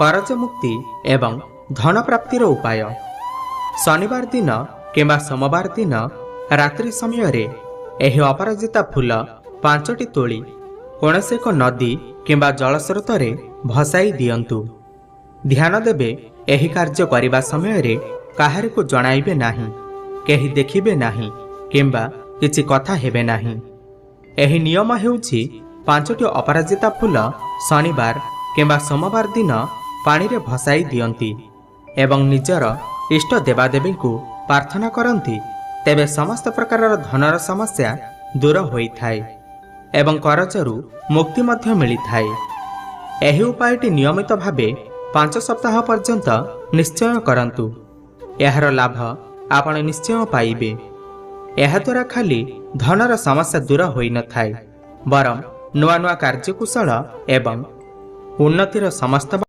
करज मुक्ति एवं धन प्राप्तिर उपाय। शनिवार दिन किंबा सोमवार दिन रात्रि समय एही अपराजिता फूल 5टी तोली कौनसी एक नदी किंबा जलस्रोत भसाई दियंतु। ध्यान देबे एही कार्य करिबा समय काहारी को जणाइबे नाही, केही देखिबे नाही किंबा किछि कथा हेबे नाही। एही नियम हेउछि 5टी अपराजिता फूल शनिवार किंबा सोमवार दिन पानी रे भसाई दियंती एवं निजर इष्ट देवादेवी को प्रार्थना करती, तेबे समस्त प्रकार धनर समस्या दूर होइथाय एवं करजरू मुक्ति मध्य मिलिथाय। एही उपायटी नियमित भावे 5 सप्ताह पर्यंत निश्चय करंतु। एहार लाभ आपण निश्चय पाइबे। एहा द्वारा खाली धनर समस्या दूर होई न थाय, बरं नुआ नुआ कार्यकुशल एवं उन्नतिर समस्त